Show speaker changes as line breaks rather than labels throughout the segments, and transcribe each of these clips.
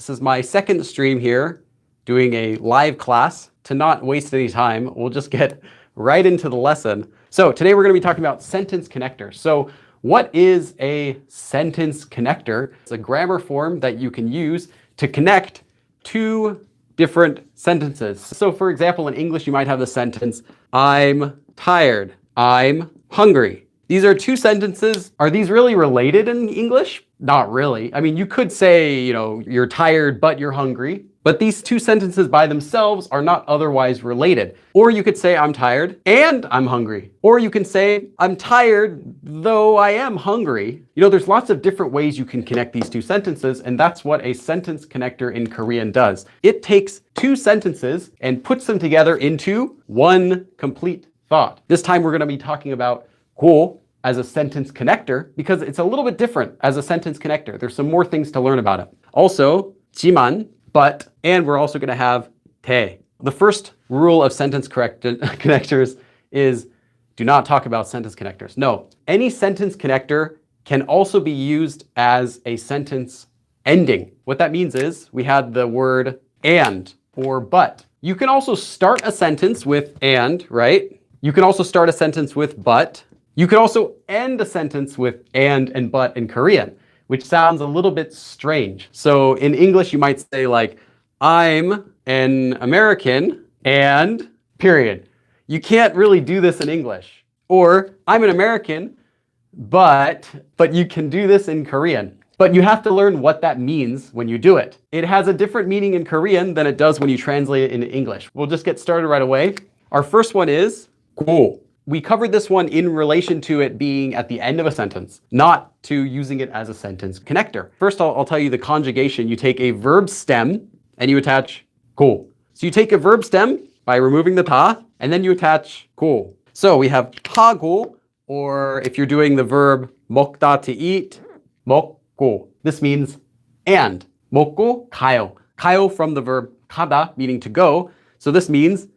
This is my second stream here, doing a live class. To not waste any time, we'll just get right into the lesson. So today we're going to be talking about sentence connectors. So what is a sentence connector? It's a grammar form that you can use to connect two different sentences. So for example, in English, you might have the sentence, I'm tired, I'm hungry. These are two sentences. Are these really related in English? Not really. I mean, you could say, you're tired, but you're hungry. But these two sentences by themselves are not otherwise related. Or you could say, I'm tired and I'm hungry. Or you can say, I'm tired, though I am hungry. There's lots of different ways you can connect these two sentences, and that's what a sentence connector in Korean does. It takes two sentences and puts them together into one complete thought. This time we're going to be talking about 고 as a sentence connector because it's a little bit different as a sentence connector. There's some more things to learn about it. Also, 지만, but, and we're also going to have 대. The first rule of sentence connectors is do not talk about sentence connectors. No, any sentence connector can also be used as a sentence ending. What that means is we had the word and or but. You can also start a sentence with and, right? You can also start a sentence with but. You can also end a sentence with and but in Korean, which sounds a little bit strange. So in English, you might say like, I'm an American and period. You can't really do this in English. Or I'm an American, but you can do this in Korean. But you have to learn what that means when you do it. It has a different meaning in Korean than it does when you translate it into English. We'll just get started right away. Our first one is 고. We covered this one in relation to it being at the end of a sentence, not to using it as a sentence connector. First, I'll tell you the conjugation. You take a verb stem and you attach 고. So you take a verb stem by removing the 다, and then you attach 고. So we have 하고, or if you're doing the verb 먹다 to eat, 먹고. This means and. 먹고 가요. 가요 from the verb 가다, meaning to go. So this means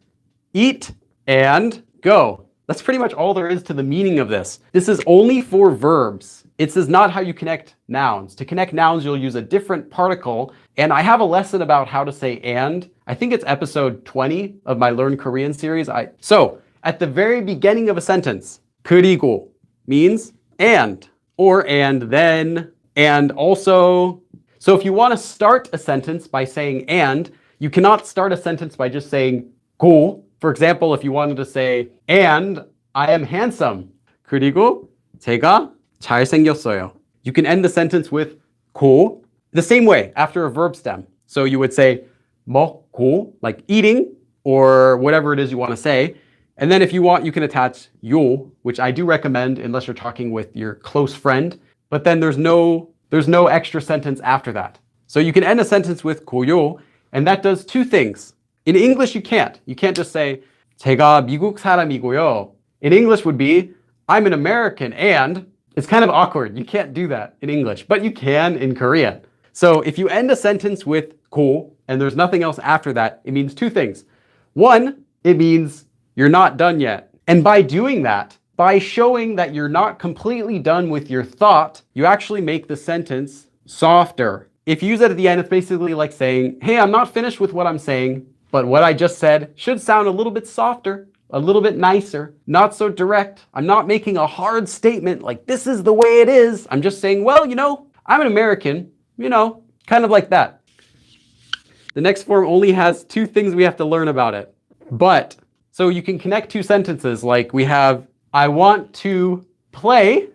eat and go. That's pretty much all there is to the meaning of this. This is only for verbs. This is not how you connect nouns. To connect nouns, you'll use a different particle. And I have a lesson about how to say and. I think it's episode 20 of my Learn Korean series. So at the very beginning of a sentence, 그리고 means and, or and then, and also. So if you want to start a sentence by saying and, you cannot start a sentence by just saying 고. For example, if you wanted to say, and I am handsome. 그리고 제가 잘생겼어요. You can end the sentence with 고 the same way after a verb stem. So you would say 먹고, like eating, or whatever it is you want to say. And then if you want, you can attach 요, which I do recommend unless you're talking with your close friend. But then there's no extra sentence after that. So you can end a sentence with 고요, and that does two things. In English, you can't. You can't just say, 제가 미국 사람이고요. In English would be, I'm an American and, it's kind of awkward. You can't do that in English, but you can in Korean. So if you end a sentence with 고, and there's nothing else after that, it means two things. One, it means you're not done yet. And by doing that, by showing that you're not completely done with your thought, you actually make the sentence softer. If you use it at the end, it's basically like saying, hey, I'm not finished with what I'm saying, but what I just said should sound a little bit softer, a little bit nicer, not so direct. I'm not making a hard statement like this is the way it is. I'm just saying, well, I'm an American, kind of like that. The next form only has two things we have to learn about it. But, so you can connect two sentences like we have, I want to play,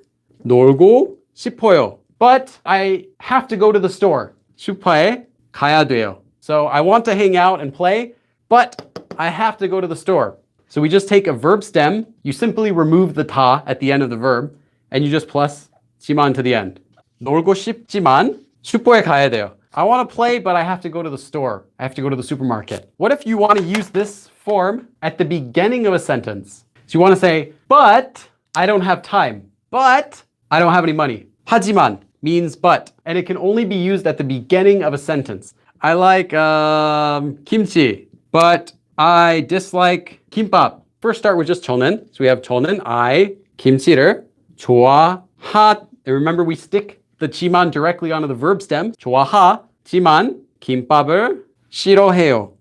놀고 싶어요. But I have to go to the store. 슈퍼에 가야 돼요. So I want to hang out and play, but I have to go to the store. So we just take a verb stem, you simply remove the 다 at the end of the verb, and you just plus 지만 to the end. 놀고 싶지만 슈퍼에 가야 돼요. I want to play, but I have to go to the store. I have to go to the supermarket. What if you want to use this form at the beginning of a sentence? So you want to say, but I don't have time. But I don't have any money. 하지만 means but, and it can only be used at the beginning of a sentence. I like kimchi, but I dislike kimbap. First start with just 저는. So we have 저는, I, 김치를 좋아하. And remember we stick the 지만 directly onto the verb stem. 좋아하지만 김밥을 싫어해요.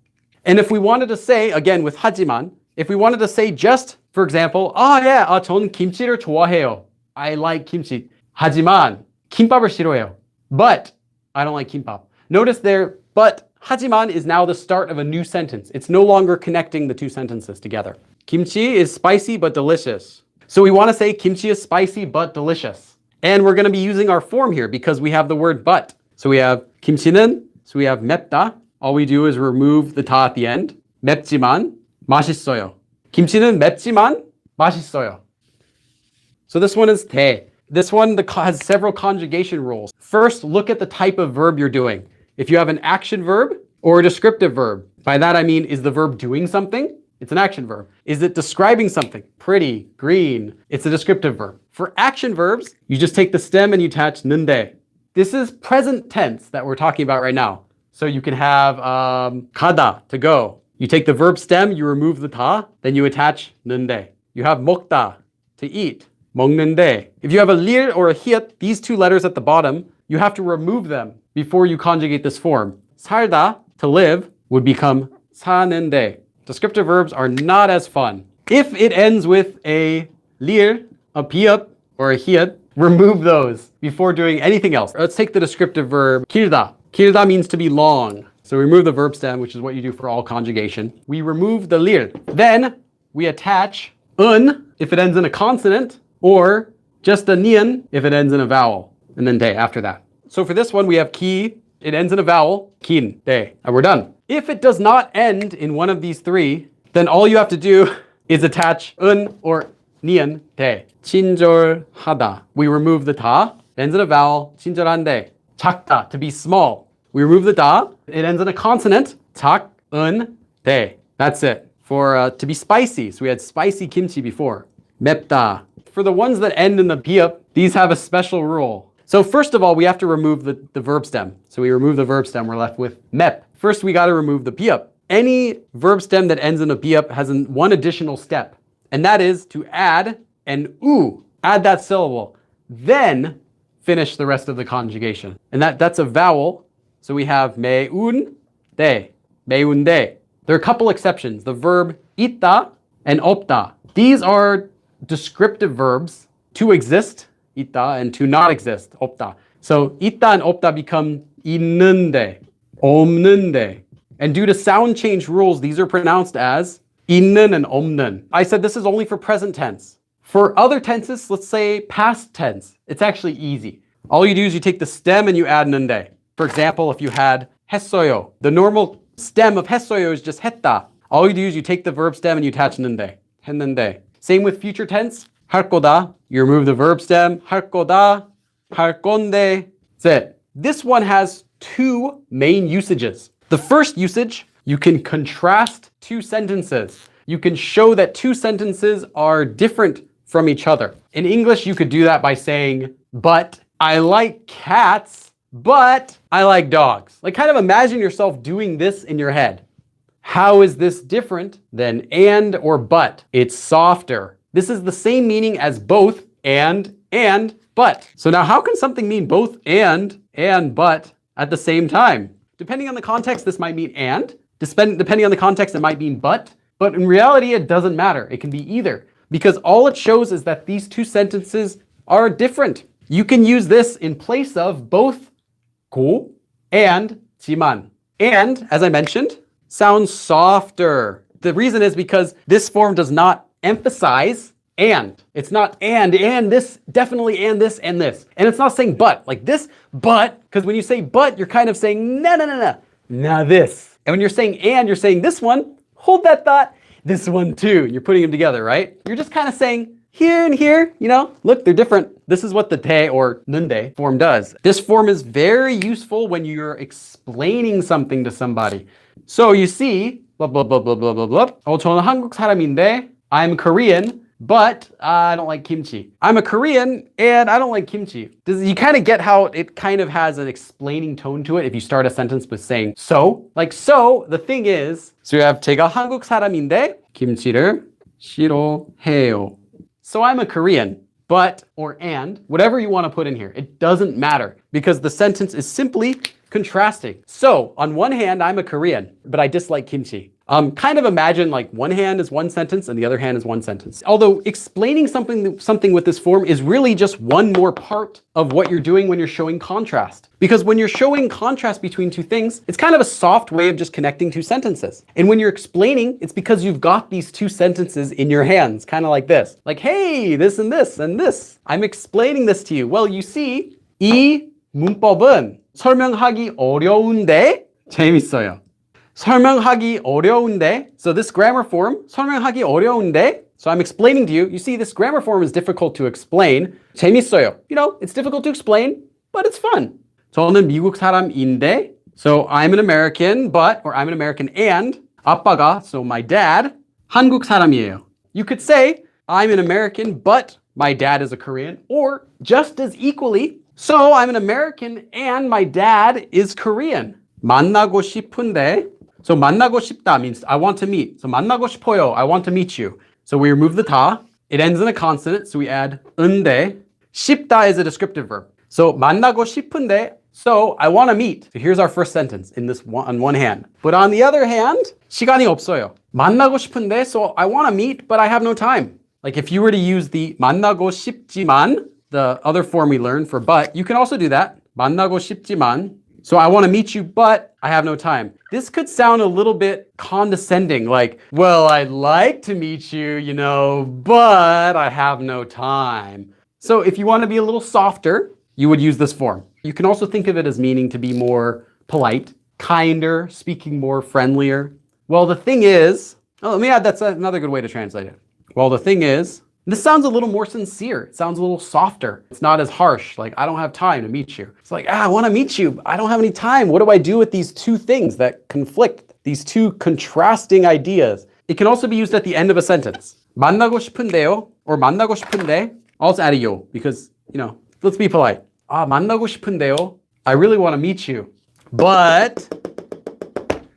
And if we wanted to say, again with 하지만, if we wanted to say just, for example, 전 김치를 좋아해요. I like kimchi. 하지만 김밥을 싫어해요. But I don't like kimbap. Notice there, but 하지만 is now the start of a new sentence. It's no longer connecting the two sentences together. Kimchi is spicy but delicious. So we want to say kimchi is spicy but delicious. And we're going to be using our form here because we have the word but. So we have 김치는, so we have 맵다. All we do is remove the 다 at the end. 맵지만 맛있어요. 김치는 맵지만 맛있어요. So this one is 대. This one has several conjugation rules. First, look at the type of verb you're doing. If you have an action verb or a descriptive verb, by that I mean, is the verb doing something? It's an action verb. Is it describing something? Pretty, green. It's a descriptive verb. For action verbs, you just take the stem and you attach 는데. This is present tense that we're talking about right now. So you can have 가다, to go. You take the verb stem, you remove the 다, then you attach 는데. You have 먹다, to eat. 먹는데. If you have a lir or a hiat, these two letters at the bottom, you have to remove them before you conjugate this form. 살다, to live, would become 사는데. Descriptive verbs are not as fun. If it ends with a lir, a piat, or a hiat, remove those before doing anything else. Let's take the descriptive verb 길다. 길다 means to be long. So we remove the verb stem, which is what you do for all conjugation. We remove the lir. Then we attach un if it ends in a consonant, or just a nian if it ends in a vowel, and then de after that. So for this one, we have ki, it ends in a vowel, kin, de, and we're done. If it does not end in one of these three, then all you have to do is attach un or nian, de. 친절하다. We remove the 다, it ends in a vowel, 친절한데. 작다, to be small. We remove the 다, it ends in a consonant, 작, un, de. That's it. For to be spicy, so we had spicy kimchi before. 맵다. For the ones that end in the piap, these have a special rule. So first of all, we have to remove the verb stem. So we remove the verb stem, we're left with mep. First, we got to remove the piap. Any verb stem that ends in a piap has one additional step, and that is to add an u, add that syllable, then finish the rest of the conjugation. And that's a vowel. So we have 매운데, 매운데. There are a couple exceptions. The verb 있다 and 없다. These are descriptive verbs, to exist, 있다, and to not exist, 없다. So 있다 and 없다 become 있는데, 없는데. And due to sound change rules, these are pronounced as 있는 and 없는. I said this is only for present tense. For other tenses, let's say past tense, it's actually easy. All you do is you take the stem and you add 는데. For example, if you had 했어요, the normal stem of 했어요 is just 했다. All you do is you take the verb stem and you attach 는데, 했는데. Same with future tense, 할 거다. You remove the verb stem, 할 거다, 할 건데. That's it. This one has two main usages. The first usage, you can contrast two sentences. You can show that two sentences are different from each other. In English, you could do that by saying, but I like cats, but I like dogs. Like, kind of imagine yourself doing this in your head. How is this different than and or but? It's softer. This is the same meaning as both and but. So now how can something mean both and but at the same time? Depending on the context, this might mean and. Depending on the context, it might mean but. But in reality, it doesn't matter. It can be either. Because all it shows is that these two sentences are different. You can use this in place of both 고 and 지만. And, as I mentioned, sounds softer. The reason is because this form does not emphasize and. It's not and this, definitely and this and this. And it's not saying but, like this, but, because when you say but, you're kind of saying no, now this. And when you're saying and, you're saying this one, hold that thought, this one too. You're putting them together, right? You're just kind of saying here and here, you know, look, they're different. This is what the 대 or 는데 form does. This form is very useful when you're explaining something to somebody. So you see, blah, blah, blah, blah, blah, blah, blah. 저는 한국 사람인데, I'm Korean, but I don't like kimchi. I'm a Korean and I don't like kimchi. You kind of get how it kind of has an explaining tone to it if you start a sentence with saying so. Like so, the thing is, so you have 제가 한국 사람인데 김치를 싫어해요. So I'm a Korean, but or and, whatever you want to put in here, it doesn't matter because the sentence is simply contrasting. So on one hand, I'm a Korean, but I dislike kimchi. Kind of imagine like one hand is one sentence and the other hand is one sentence. Although explaining something with this form is really just one more part of what you're doing when you're showing contrast. Because when you're showing contrast between two things, it's kind of a soft way of just connecting two sentences. And when you're explaining, it's because you've got these two sentences in your hands, kind of like this. Like, hey, this and this and this. I'm explaining this to you. Well, you see, 이 문법은 설명하기 어려운데 재밌어요. 설명하기 어려운데. So this grammar form, 설명하기 어려운데. So I'm explaining to you. You see, this grammar form is difficult to explain. 재밌어요. You know, it's difficult to explain, but it's fun. 저는 미국 사람인데. So I'm an American, but, or I'm an American and, 아빠가, so my dad, 한국 사람이에요. You could say, I'm an American, but my dad is a Korean, or just as equally, so I'm an American and my dad is Korean. 만나고 싶은데. So 만나고 싶다 means I want to meet. So 만나고 싶어요, I want to meet you. So we remove the 다. It ends in a consonant, so we add 은데. 싶다 is a descriptive verb. So 만나고 싶은데, so I want to meet. So here's our first sentence in this one, on one hand. But on the other hand, 시간이 없어요. 만나고 싶은데, so I want to meet, but I have no time. Like if you were to use the 만나고 싶지만, the other form we learned for but, you can also do that. 만나고 싶지만. So I want to meet you, but I have no time. This could sound a little bit condescending, like, well, I'd like to meet you, you know, but I have no time. So if you want to be a little softer, you would use this form. You can also think of it as meaning to be more polite, kinder, speaking more friendlier. Well, the thing is, oh, let me add, that's another good way to translate it. Well, the thing is, this sounds a little more sincere. It sounds a little softer. It's not as harsh, like, I don't have time to meet you. It's like, I want to meet you, but I don't have any time. What do I do with these two things that conflict, these two contrasting ideas? It can also be used at the end of a sentence. 만나고 싶은데요, or 만나고 싶은데. I'll just add a yo, because, you know, let's be polite. 만나고 싶은데요. I really want to meet you, but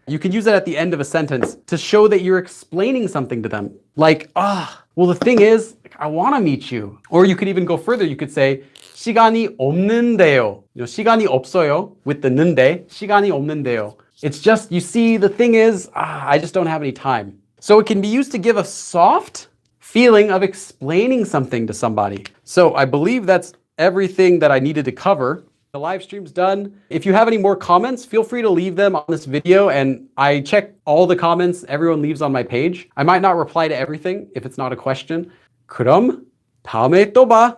you can use it at the end of a sentence to show that you're explaining something to them. Like, well, the thing is, I want to meet you. Or you could even go further. You could say, 시간이 없는데요. You know, 시간이 없어요 with the 는데. 시간이 없는데요. It's just, you see, the thing is, I just don't have any time. So it can be used to give a soft feeling of explaining something to somebody. So I believe that's everything that I needed to cover. The live stream's done. If you have any more comments, feel free to leave them on this video, and I check all the comments everyone leaves on my page. I might not reply to everything if it's not a question. 그럼 다음에 또 봐.